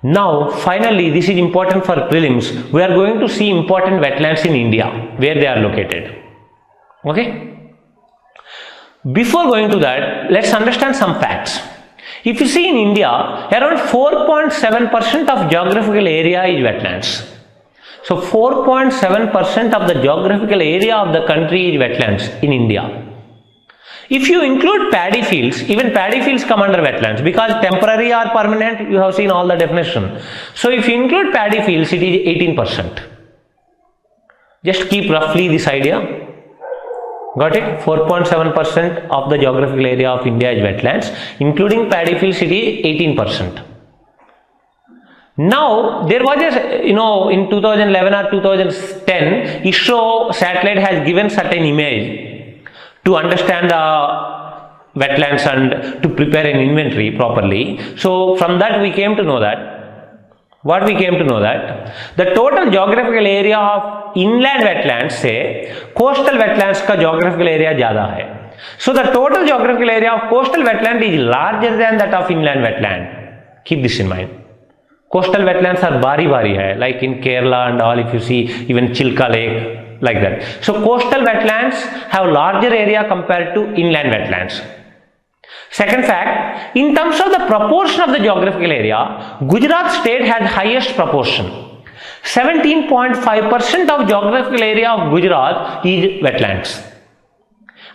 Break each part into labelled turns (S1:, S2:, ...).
S1: Now, finally, this is important for prelims. We are going to see important wetlands in India, where they are located. Okay? Before going to that, let's understand some facts. If you see in India, around 4.7% of geographical area is wetlands. So 4.7% of the geographical area of the country is wetlands in India. If you include paddy fields, even paddy fields come under wetlands because temporary or permanent, you have seen all the definition. So if you include paddy fields, it is 18%. Just keep roughly this idea. Got it? 4.7% of the geographical area of India is wetlands, including paddy fields, it is 18%. Now, there was a, in 2011 or 2010, ISRO satellite has given certain image to understand the wetlands and to prepare an inventory properly. So, from that we came to know that, the total geographical area of inland wetlands से coastal wetlands का geographical area ज़्यादा है. So, the total geographical area of coastal wetland is larger than that of inland wetland. Keep this in mind. Coastal wetlands are bari hai, like in Kerala and all, if you see even Chilka Lake, like that. So coastal wetlands have larger area compared to inland wetlands. Second fact, in terms of the proportion of the geographical area, Gujarat state has highest proportion. 17.5% of geographical area of Gujarat is wetlands.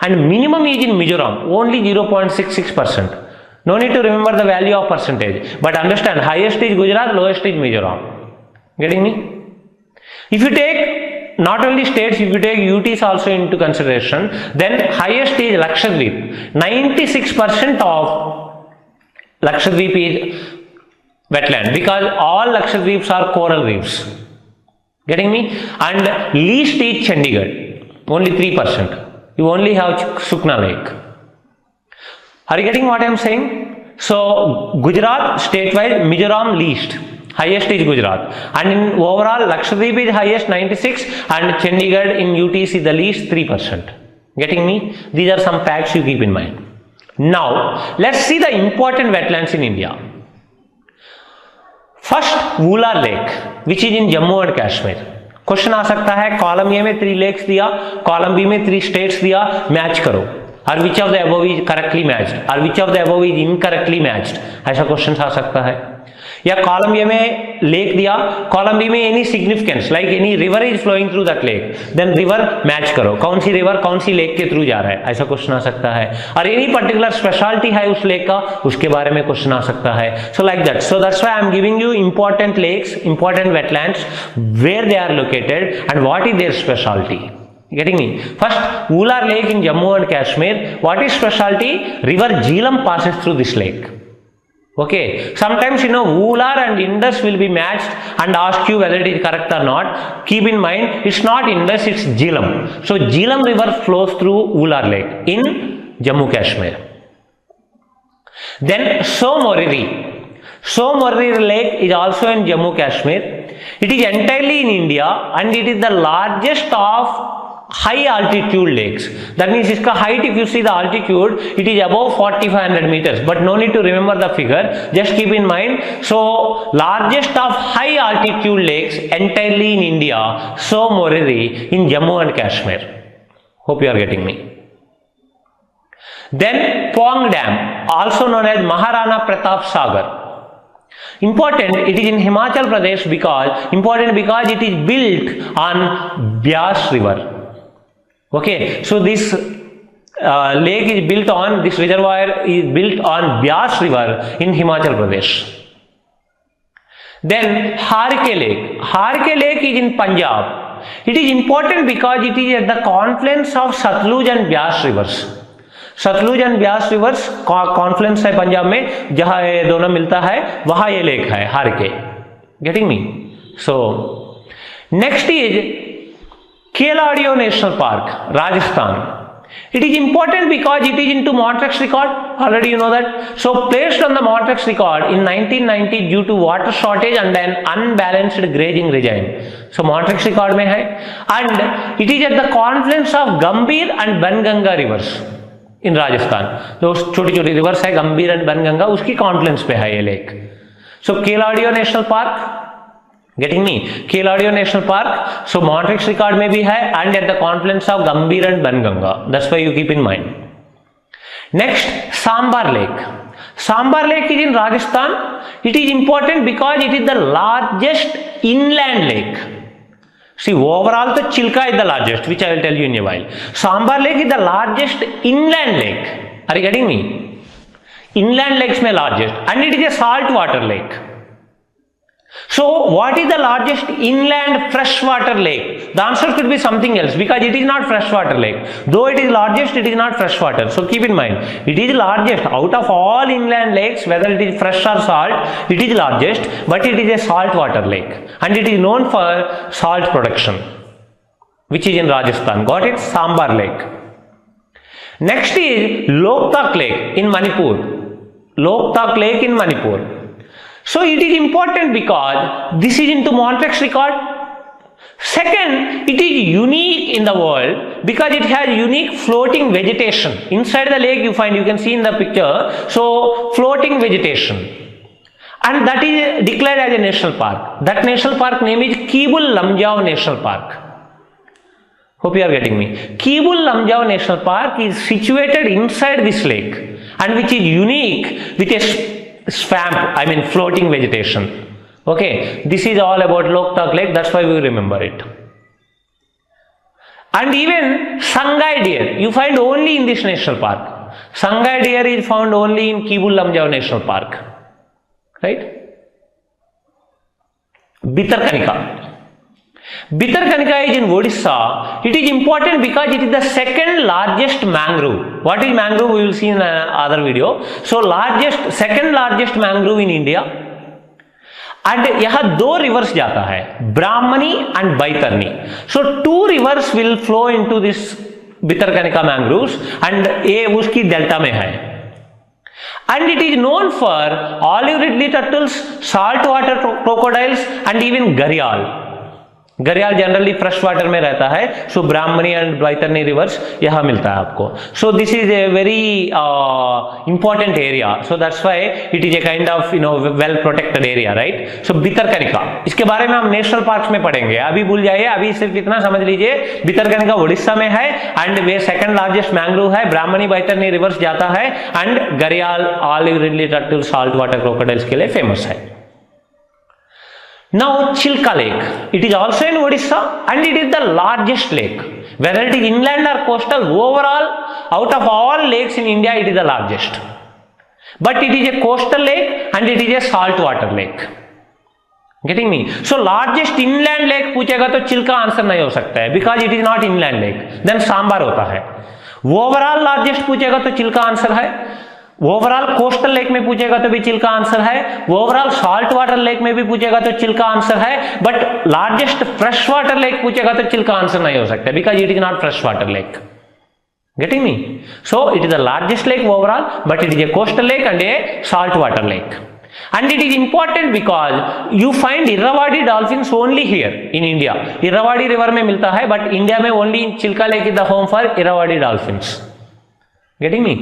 S1: And minimum is in Mizoram, only 0.66%. No need to remember the value of percentage, but understand highest is Gujarat, lowest is Mizoram. Getting me? If you take not only states, if you take UTs also into consideration, then highest is Lakshadweep. 96% of Lakshadweep is wetland because all Lakshadweeps are coral reefs. Getting me? And least is Chandigarh, only 3%. You only have Sukna Lake. Are you getting what I am saying? So, Gujarat statewide, Mizoram least, highest is Gujarat, and in overall Lakshadweep is highest 96 and Chandigarh in UTC the least 3%. Getting me? These are some facts you keep in mind. Now, let's see the important wetlands in India. First, Wular Lake, which is in Jammu and Kashmir. Question आ सकता है, column A में 3 lakes दिया, column B में 3 states दिया, match करो. Or which of the above is correctly matched, or which of the above is incorrectly matched, ऐसा question आ सकता है. या कॉलम ए में लेक दिया, कॉलम बी में any significance like any river is flowing through that lake, then river match करो, कौन सी रिवर कौन सी लेक के थ्रू जा रहा है, ऐसा क्वेश्चन आ सकता है. और एनी पर्टिकुलर स्पेशलिटी है उस लेक का, उसके बारे में क्वेश्चन आ सकता है. So like that. So that's why I am giving you important lakes, important wetlands, where they are located and what is their speciality. Getting me? First, Wular Lake in Jammu and Kashmir. What is specialty? River Jhelum passes through this lake. Okay. Sometimes Wular and Indus will be matched and ask you whether it is correct or not. Keep in mind, it's not Indus, it's Jhelum. So Jhelum River flows through Wular Lake in Jammu Kashmir. Then Somoriri. Somoriri Lake is also in Jammu Kashmir. It is entirely in India and it is the largest of high altitude lakes. That means its height, if you see the altitude, it is above 4500 meters, but no need to remember the figure, just keep in mind. So largest of high altitude lakes entirely in India, Somoriri in Jammu and Kashmir. Hope you are getting me. Then Pong Dam, also known as Maharana Pratap Sagar. Important, it is in Himachal Pradesh because it is built on Byas River. Okay, so this lake is built on, this reservoir is built on Byas River in Himachal Pradesh. Then Harke Lake. Harke Lake is in Punjab. It is important because it is at the confluence of Satluj and Byas rivers. Sutlej and Beas rivers confluence है पंजाब में, जहां ये दोनों मिलता है वहां ये lake है Harike. Getting me? So next is Keoladeo national park, Rajasthan. It is important because it is into Montreux record. Already you know that. So placed on the Montreux record in 1990 due to water shortage and an unbalanced grazing regime. So Montreux record में है, and it is at the confluence of Gambhir and Banganga rivers in Rajasthan. तो छोटी छोटी reverse है गंभीर and Banganga, उसकी Confluence पे है ये lake. So Keladiyo National Park, getting me? Keladiyo National Park. So Montreux record में भी है and at the confluence of Gambhir and Banganga. That's why you keep in mind. Next, Sambar Lake. Sambar Lake is in Rajasthan. It is important because it is the largest inland lake. See, overall, the Chilka is the largest, which I will tell you in a while. Sambar Lake is the largest inland lake. Are you getting me? Inland lakes में largest, and it is a saltwater lake. So, what is the largest inland freshwater lake? The answer could be something else because it is not freshwater lake. Though it is largest, it is not freshwater. So, keep in mind, it is largest out of all inland lakes, whether it is fresh or salt, it is largest, but it is a saltwater lake and it is known for salt production, which is in Rajasthan. Got it? Sambar Lake. Next is Loktak Lake in Manipur. Loktak Lake in Manipur. So it is important because this is into Montreux record. Second, it is unique in the world because it has unique floating vegetation. Inside the lake you can see in the picture, so floating vegetation. And that is declared as a national park. That national park name is Kibul Lamjao National Park. Hope you are getting me. Kibul Lamjao National Park is situated inside this lake and which is unique with a swamp, floating vegetation. Okay, this is all about Loktak Lake, that's why we remember it. And even Sangai deer, you find only in this national park. Sangai deer is found only in Kibul Lamjao National Park. Right? Bhitarkanika. Bhitarkanika is in Odisha. It is important because it is the second largest mangrove. What is mangrove? We will see in another video. So second largest mangrove in India. And यहाँ दो rivers जाता है, Brahmani and Baitani. So two rivers will flow into this Bhitarkanika mangroves and ये उसकी delta में है. And it is known for olive ridley turtles, saltwater crocodiles and even gharial. Gharial generally fresh water में रहता है. So Brahmani and Baitarani rivers यहाँ मिलता है आपको. So this is a very important area. So that's why it is a kind of well protected area, right. So Bhitarkanika, इसके बारे में हम नेशनल पार्क्स में पढ़ेंगे. अभी भूल जाइए, अभी सिर्फ इतना समझ लीजिए, भितरकनिका उड़ीसा में है एंड वे सेकंड लार्जेस्ट मैंग्रोव है. ब्राह्मणी बैतरनी रिवर्स जाता है and gharial, olive ridley turtle, salt water crocodiles के लिए फेमस है. Now Chilka Lake, it is also in Odisha and it is the largest lake. Whether it is inland or coastal, overall out of all lakes in India it is the largest. But it is a coastal lake and it is a saltwater lake. Getting me? So largest inland lake पूछेगा तो Chilka answer नहीं हो सकता है because it is not inland lake. Then Sambar होता है. Overall largest पूछेगा तो Chilka आंसर है. ओवरऑल कोस्टल लेक में पूछेगा तो भी चिल्का आंसर है. ओवरऑल साल्ट वाटर लेक में भी पूछेगा तो चिल्का आंसर है. But largest fresh water lake पूछेगा तो चिल्का आंसर नहीं हो सकता because it is not fresh water lake. Getting me? So it is the largest lake overall but it is A coastal lake and A salt water lake. And it is important because you find Irrawaddy dolphins only here in India. Irrawaddy river में मिलता है but India में only Chilka Lake is the home for Irrawaddy dolphins. Getting me?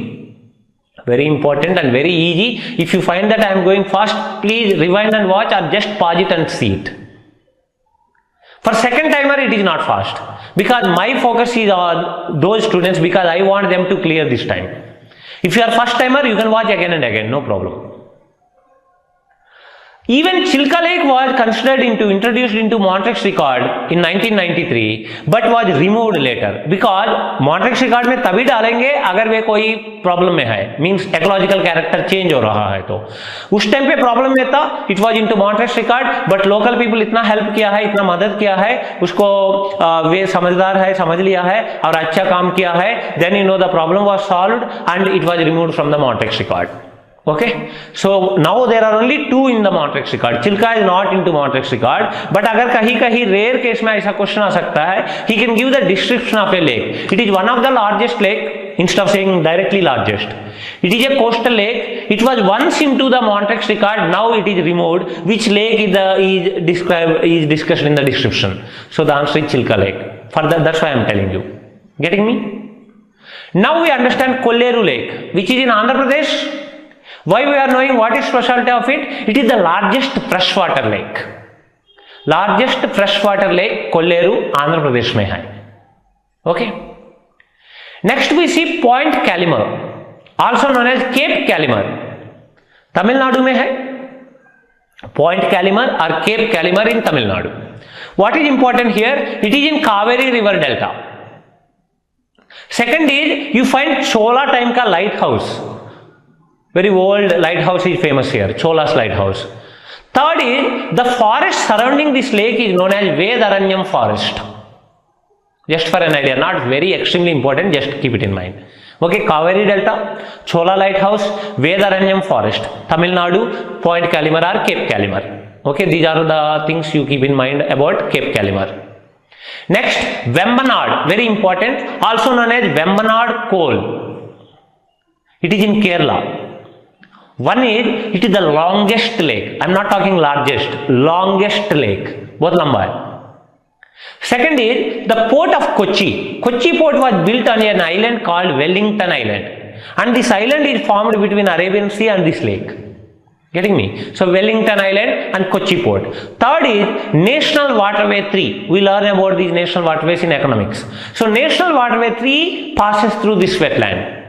S1: Very important and very easy. If you find that I am going fast, please rewind and watch or just pause it and see it. For second timer it is not fast because my focus is on those students because I want them to clear this time. If you are first timer you can watch again and again, no problem. Even Chilka Lake was introduced into Montreux record in 1993 but was removed later because Montreux record में तभी डालेंगे अगर वे कोई problem में है, means ecological character change हो रहा है. तो उस टाइम पे प्रॉब्लम में था, it was into Montreux record but local people इतना हेल्प किया है, इतना मदद किया है, उसको वे समझदार है, समझ लिया है और अच्छा काम किया है. Then you know the problem was solved and it was removed from the Montreux record. Okay, so now there are only two in the Montreux record. Chilka is not into Montreux record, but अगर कहीं कहीं rare case में ऐसा question आ सकता है, he can give the description of a lake. It is one of the largest lake instead of saying directly largest. It is a coastal lake. It was once into the Montreux record. Now it is removed. Which lake is discussed in the description? So the answer is Chilka Lake. For that, that's why I am telling you. Getting me? Now we understand Kolleru Lake, which is in Andhra Pradesh. Why we are knowing what is specialty of it? It is the largest freshwater lake. Largest freshwater lake Kolleru, Andhra Pradesh में है. Okay. Next we see Point Calimere, also known as Cape Calimere. Tamil Nadu में है. Point Calimere or Cape Calimere in Tamil Nadu. What is important here? It is in Kaveri River Delta. Second is you find Chola time ka lighthouse. Very old lighthouse is famous here, Chola's lighthouse. Third is the forest surrounding this lake is known as Vedaranyam forest. Just for an idea, not very extremely important, just keep it in mind. Okay, Kaveri Delta, Chola lighthouse, Vedaranyam forest, Tamil Nadu, Point Calimere or Cape Calimere. Okay, these are the things you keep in mind about Cape Calimere. Next, Wehmanen, very important, also known as Wehmanen coal. It is in Kerala. One is, it is the longest lake. I am not talking largest, longest lake. Both lamba hai. Second is the port of Kochi. Kochi port was built on an island called Wellington Island. And this island is formed between Arabian Sea and this lake. Getting me? So Wellington Island and Kochi port. Third is National Waterway 3. We learn about these national waterways in economics. So National Waterway 3 passes through this wetland.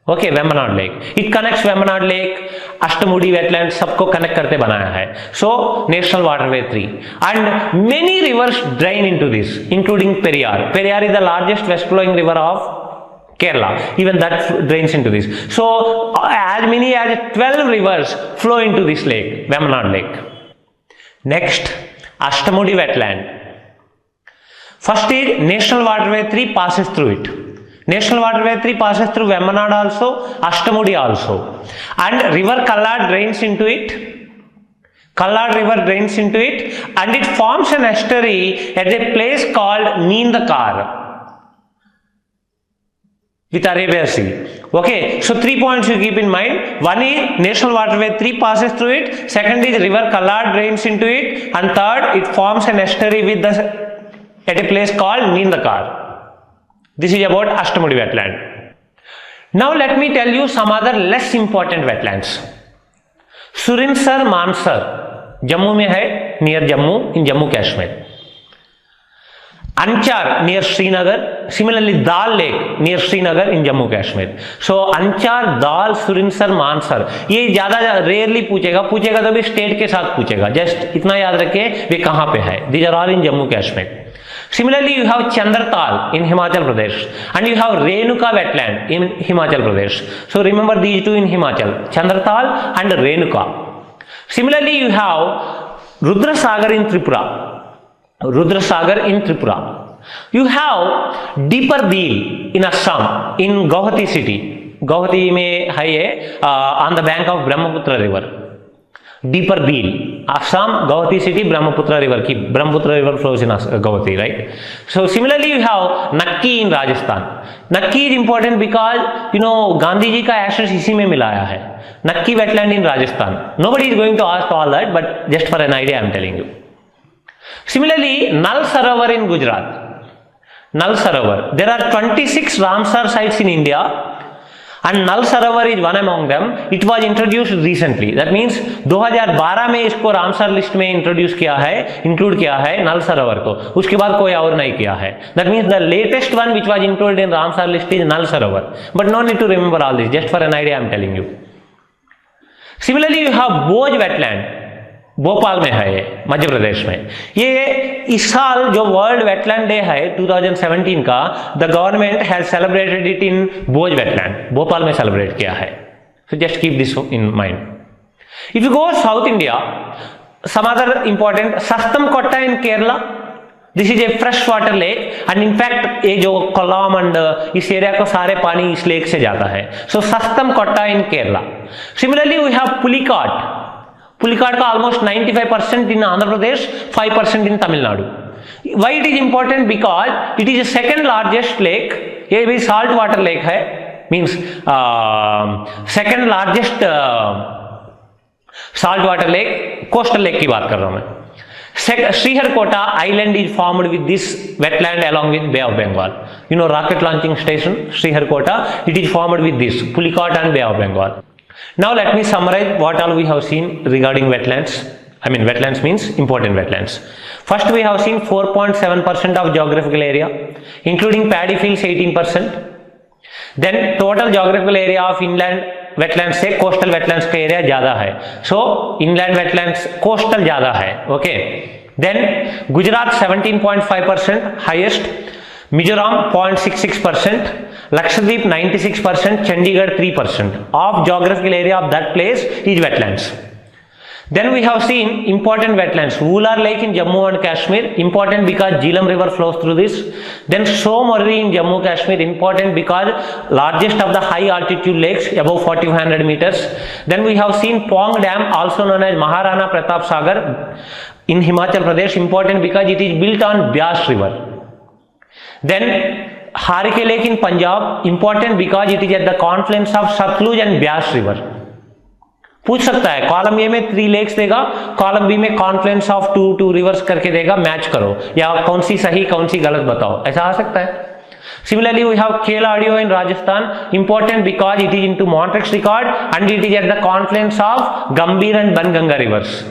S1: Okay, Wehmanen Lake. It connects Wehmanen Lake, Ashtamudi wetlands, सबको connect करते बनाया है. So National Waterway 3 and many rivers drain into this, including Periyar. Periyar is the largest west flowing river of Kerala. Even that drains into this. So as many as 12 rivers flow into this lake, Wehmanen Lake. Next, Ashtamudi wetland. First is National Waterway 3 passes through it. National Waterway 3 passes through Wehmanen also, Ashtamudi also. And river Kallad drains into it. Kallad river drains into it and it forms an estuary at a place called Neendakar with Arabia Sea. Okay, so 3 points you keep in mind. One is National Waterway 3 passes through it. Second is river Kallad drains into it. And third, it forms an estuary with at a place called Neendakar. This is about Ashtamudi wetland. Now let me tell you some other less important wetlands. Surinsar Mansar, Jammu mein hai, near Jammu, in Jammu Kashmir. Anchar near Srinagar, similarly Dal Lake near Srinagar in Jammu Kashmir. So Anchar, Dal, Surinsar, Mansar, ये ज़्यादा rarely पूछेगा तो भी state के साथ पूछेगा. Just इतना याद रखें वे कहाँ पे है. These are all in Jammu Kashmir. Similarly, you have Chandratal in Himachal Pradesh and you have Renuka wetland in Himachal Pradesh. So remember these two in Himachal, Chandratal and Renuka. Similarly, you have Rudrasagar in Tripura. Rudrasagar in Tripura. You have Deeper Deel in Assam, in Guwahati city. Guwahati mein hai ye, on the bank of Brahmaputra river. Deeper Deel, Assam, Guwahati city, Brahmaputra river flows in Guwahati, right? So similarly you have Nakki in Rajasthan. Nakki is important because Gandhi ji ka ashes isi mein milaya hai. Nakki wetland in Rajasthan. Nobody is going to ask all that, but just for an idea I am telling you. Similarly, Nal Sarovar in Gujarat. Nal Sarovar. There are 26 Ramsar sites in India. And Nal Sarovar is one among them. It was introduced recently. That means 2012 में इसको Ramsar list में introduce किया है, include किया है नल सरोवर को. उसके बाद कोई और नहीं किया है. That means the latest one which was included in Ramsar list is Nal Sarovar. But no need to remember all this. Just for an idea I am telling you. Similarly, you have Boj wetland. Bhopal में है ये, मध्य प्रदेश में. ये इस साल जो world wetland day है 2017 का, the government has celebrated it in Bhoj wetland. Bhopal में सेलिब्रेट किया है. So just keep this in mind. If you go south India, some other important, Sasthamkotta in Kerala. This is a fresh water lake and in fact ये जो कोल्लाम and इस area को सारे पानी इस लेक से जाता है. So Sasthamkotta in Kerala. Similarly we have Pulicat. Pulikat का almost 95% in Andhra Pradesh, 5% in Tamil Nadu. Why it is important? Because it is the second largest lake. ये भी salt water lake है, means second largest salt water lake, coastal lake की बात कर रहा हूँ मैं. Sriharkota island is formed with this wetland along with Bay of Bengal. Rocket launching station Sriharkota, it is formed with this Pulikat and Bay of Bengal. Now let me summarize what all we have seen regarding wetlands. I mean, wetlands means important wetlands. First, we have seen 4.7% of geographical area, including paddy fields 18%. Then total geographical area of inland wetlands से coastal wetlands का area ज़्यादा है. So inland wetlands coastal ज़्यादा है. Okay. Then Gujarat 17.5% highest, Mizoram 0.66%, Lakshadweep 96%, Chandigarh 3%. Of geographical area of that place is wetlands. Then we have seen important wetlands. Wular Lake in Jammu and Kashmir, important because Jhelum River flows through this. Then Somorri in Jammu Kashmir, important because largest of the high altitude lakes above 4500 meters. Then we have seen Pong Dam, also known as Maharana Pratap Sagar in Himachal Pradesh, important because it is built on Byas River. Then Harike Lake in Punjab, important because it is at the confluence of Satluj and Byas River. पूछ सकता है column A में 3 lakes देगा, column B में confluence of 2 reverse करके देगा, match करो या कौन सी सही कौन सी गलत बताओ, ऐसा आ सकता है. Similarly, we have Keladiyo in Rajasthan, important because it is into Montreux record and it is at the confluence of Gambhir and Banganga rivers.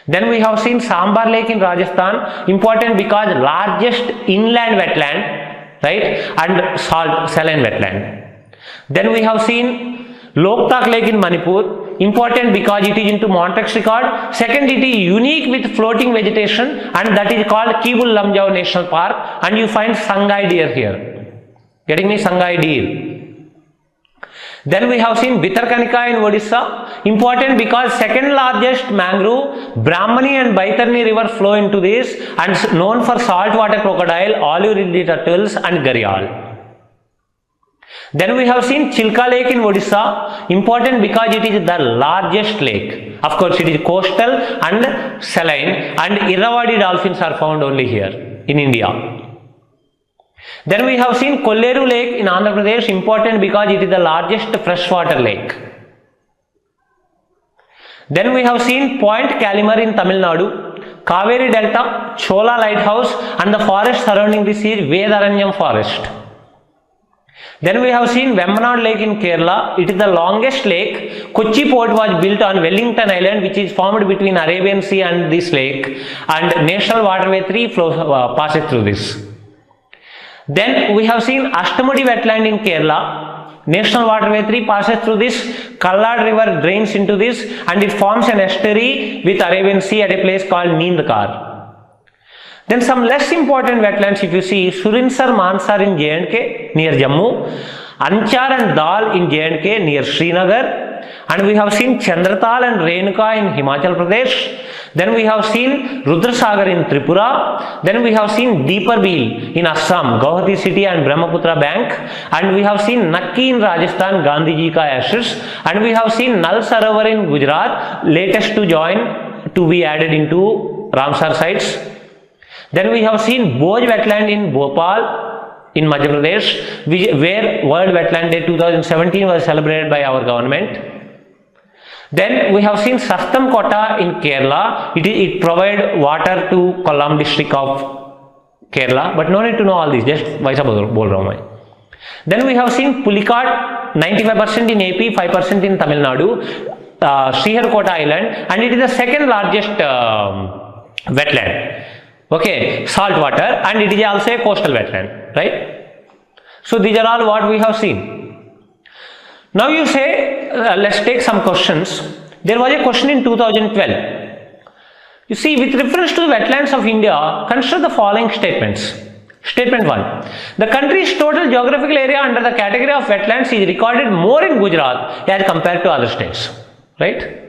S1: Then we have seen Sambar Lake in Rajasthan, important because largest inland wetland, right, and salt saline wetland. Then we have seen Loktak Lake in Manipur, important because it is into Montreux record. Second, it is unique with floating vegetation and that is called Kibul Lamjau National Park, and you find Sangai deer here. Getting me? Sangai deer. Then we have seen Bhitarkanika in Odisha, important because second largest mangrove, Brahmani and Baitarni river flow into this and known for saltwater crocodile, olive ridley turtles and gharial. Then we have seen Chilka Lake in Odisha, important because it is the largest lake. Of course, it is coastal and saline, and Irrawaddy dolphins are found only here in India. Then we have seen Kolleru Lake in Andhra Pradesh, important because it is the largest freshwater lake. Then we have seen Point Calimar in Tamil Nadu, Kaveri Delta, Chola Lighthouse, and the forest surrounding this is Vedaranyam forest. Then we have seen Wehmanen Lake in Kerala. It is the longest lake. Kochi port was built on Wellington Island, which is formed between Arabian Sea and this lake, and National Waterway 3 passes through this. Then we have seen Ashtamudi wetland in Kerala. National Waterway 3 passes through this. Kallad River drains into this and it forms an estuary with Arabian Sea at a place called Neendkar. Then some less important wetlands, if you see, Surinsar Mansar in J&K near Jammu, Anchar and Dal in J&K near Srinagar, and we have seen Chandratal and Renuka in Himachal Pradesh. Then we have seen Rudrasagar in Tripura. Then we have seen Deeperbeel in Assam, Guwahati city and Brahmaputra bank, and we have seen Nakki in Rajasthan, Gandhiji ka ashes, and we have seen Nal Sarovar in Gujarat, latest to be added into Ramsar sites. Then we have seen Bhoj wetland in Bhopal in Madhya Pradesh, where World Wetland Day 2017 was celebrated by our government. Then we have seen Sastam Kota in Kerala. It provides water to Kollam district of Kerala, but no need to know all this, just vaisa bol raha hu main. Then we have seen Pulikat, 95% in AP, 5% in Tamil Nadu, Sriharkota Island, and it is the second largest wetland. Okay, salt water, and it is also a coastal wetland, right? So these are all what we have seen. Now you say, let's take some questions. There was a question in 2012. You see, with reference to the wetlands of India, consider the following statements. Statement 1. The country's total geographical area under the category of wetlands is recorded more in Gujarat as compared to other states, right?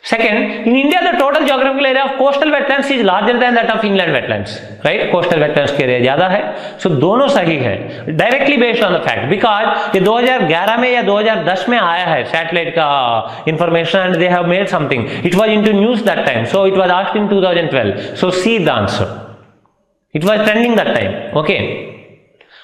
S1: Second, in India, the total geographical area of coastal wetlands is larger than that of inland wetlands, right? Coastal wetlands के area ज़्यादा है, so दोनों सही है, directly based on the fact, because ये 2011 में या 2010 में आया है satellite का information and they have made something. It was into news that time, so it was asked in 2012. So see the answer. It was trending that time, okay?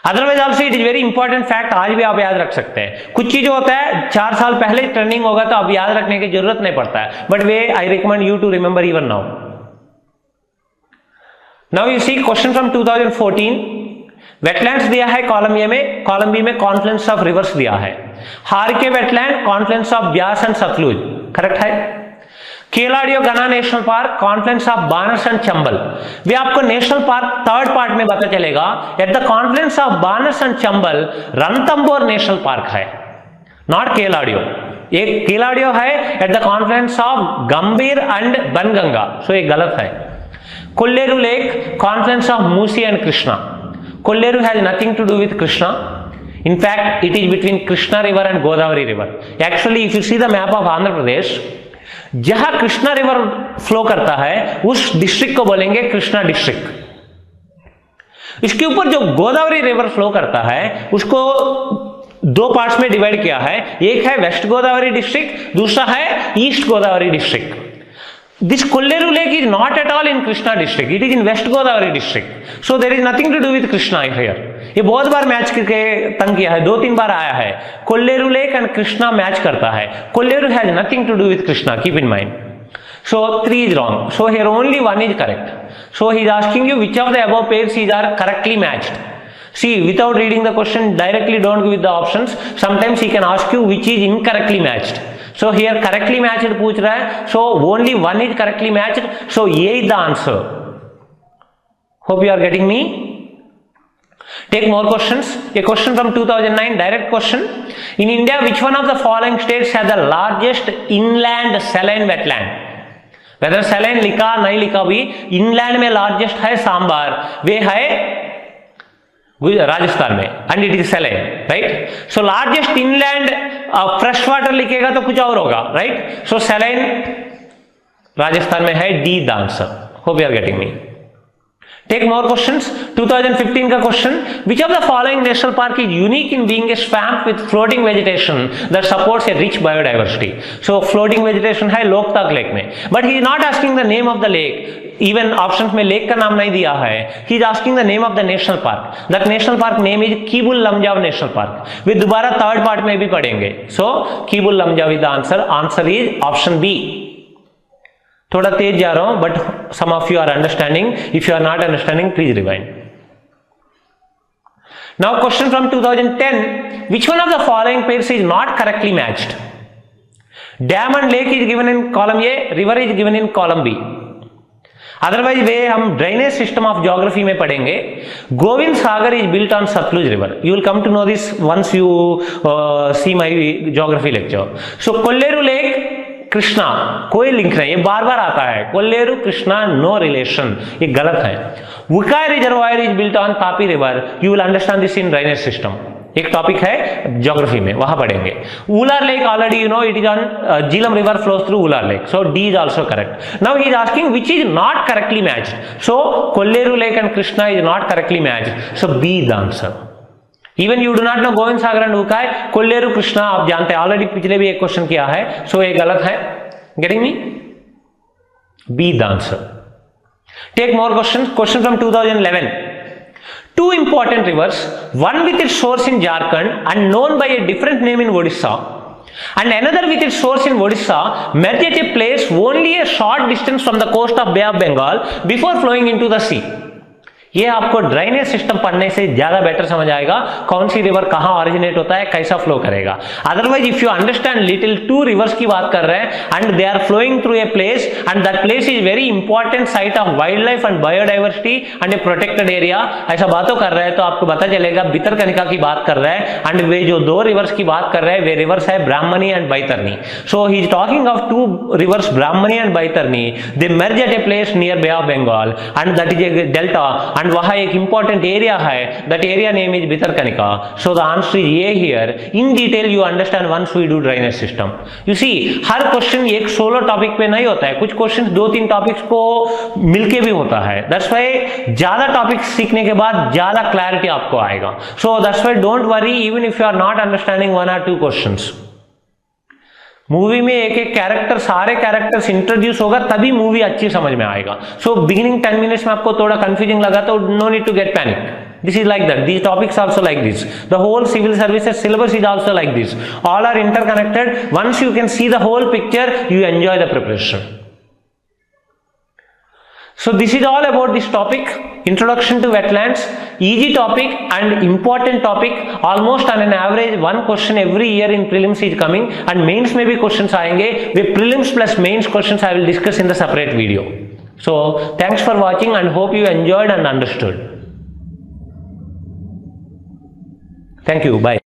S1: Otherwise also it is very important fact, आज भी आप याद रख सकते हैं. कुछ चीज होता है 4 साल पहले ट्रेंडिंग होगा तो अब याद रखने की जरूरत नहीं पड़ता है, but we I recommend you to remember even now. Now you see question from 2014. Wetlands दिया है कॉलम ए में, कॉलम बी में कॉन्फ्लुएंस ऑफ रिवर्स दिया है। Harike wetland confluence of Beas and Sutlej, correct है। Keoladeo Ghana national park confluence of Banas and Chambal, we आपको national park third part में पता चलेगा। At the confluence of Banas and Chambal Ranthambore national park है, नॉट केलाडियो। एक केलाडियो है at the confluence of Gambhir and Banganga, so ये गलत है। Kolleru lake confluence of Musi and Krishna, Kolleru has nothing to do with Krishna, in fact it is between Krishna river and Godavari river. Actually if you see the map of Andhra Pradesh, जहां Krishna river flow करता है उस district को बोलेंगे Krishna district. इसके ऊपर जो Godavari river flow करता है उसको दो पार्ट्स में डिवाइड किया है, एक है वेस्ट गोदावरी डिस्ट्रिक्ट, दूसरा है east Godavari district. This Kolleru lake is not at all in Krishna district, it is in West Godavari district, so there is nothing to do with Krishna here. ये बहुत बार match करके तंग किया है, 2-3 बार आया है। Kolleru lake and Krishna match करता है, Kolleru has nothing to do with Krishna, keep in mind. So 3 is wrong, so here only 1 is correct. So he is asking you which of the above pairs are correctly matched. See, without reading the question directly don't give the options, sometimes he can ask you which is incorrectly matched. So here correctly matched पूछ रहा है, so only 1 is correctly matched, so A is the answer. Hope you are getting me. Take more questions. A question from 2009, direct question. In India, which one of the following states has the largest inland saline wetland? Whether saline लिखा नहीं लिखा भी, inland में largest है सांबार, वे है राजस्थान में, and it is saline, right. So largest inland fresh water लिखेगा तो कुछ और होगा, राइट। सो saline राजस्थान में है, D the answer. Hope you are getting me. Take more questions. 2015 का question, which of the following national park is unique in being a swamp with floating vegetation that supports a rich biodiversity. So floating vegetation है Loktak lake में, but he is not asking the name of the lake, even option में lake का नाम नहीं दिया है, he is asking the name of the national park. That national park name is Keibul Lamjao national park. We दोबारा third part में भी पढ़ेंगे। So Keibul Lamjao is the answer. Answer is option B. थोड़ा तेज जा रहा हूं, but some of you are understanding, if you are not understanding please rewind. Now question from 2010, which one of the following pairs is not correctly matched? Dam and lake is given in column A, river is given in column B. Otherwise we हम drainage system of geography में पढ़ेंगे। Govind Sagar is built on Sutlej river, you will come to know this once you see my geography lecture. So Kolleru lake Krishna कोई link नहीं, ये बार बार आता है, कोल्लेरू Krishna no relation, ये गलत है। Ukai reservoir is built on Tapi river, you will understand this in drainage system, एक topic है ज्योग्राफी में, वहां पढ़ेंगे। Wular lake already you know it is on Jhelum river flows through Wular lake, so D is also correct. Now he is asking which is not correctly matched, so Kolleru lake and Krishna is not correctly matched, so B is the answer. Even you do not know Govind Sagar and Ukai, Kolleru Krishna आप जानते हैं, already पिछले भी एक question किया है, सो ये गलत है। Getting me? B the answer. Take more question. Question from 2011, two important rivers, one with its source in Jharkhand and known by a different name in Odisha, and another with its source in Odisha, merge at a place only a short distance from the coast of Bay of Bengal before flowing into the sea. ये आपको drainage system पढ़ने से ज्यादा better समझ आएगा, कौन सी river कहां originate होता है, कैसा फ्लो करेगा। Otherwise if you understand little, 2 rivers की बात कर रहे हैं and they are flowing through a place and that place is very important site of wild life and biodiversity and a protected area, ऐसा बातों कर रहे हैं तो आपको पता चलेगा भितरकनिका की बात कर रहे हैं। एंड वे जो 2 रिवर्स की बात कर रहे हैं वे रिवर्स है Brahmani and Baitarani. So he is talking of 2 rivers Brahmani and Baitarani, they merge at a place near Bay of Bengal and that is a delta, and वहां एक इंपॉर्टेंट एरिया है, that area name is Bhitarkanika. So the answer is A here. In detail you understand once we do drainage system. You see हर question एक solo topic पे नहीं होता है, कुछ क्वेश्चन 2-3 टॉपिक्स को मिलके भी होता है। दैट्स व्हाई ज्यादा टॉपिक सीखने के बाद ज्यादा क्लैरिटी आपको आएगा। So that's why don't worry even if you are not understanding 1 or 2 questions. Movie में एक एक कैरेक्टर, सारे कैरेक्टर्स इंट्रोड्यूस होगा तभी मूवी अच्छी समझ में आएगा। सो बिगिनिंग 10 मिनट्स में आपको थोड़ा कंफ्यूजिंग लगा तो no need to get panic, this is like that, these topics also like this, the whole civil services syllabus is also like this, all are interconnected. Once you can see the whole picture you enjoy the preparation. So this is all about this topic, introduction to wetlands. Easy topic and important topic. Almost on an average one question every year in prelims is coming, and mains में भी questions आएंगे. With prelims plus mains questions I will discuss in the separate video. So thanks for watching and hope you enjoyed and understood. Thank you. Bye.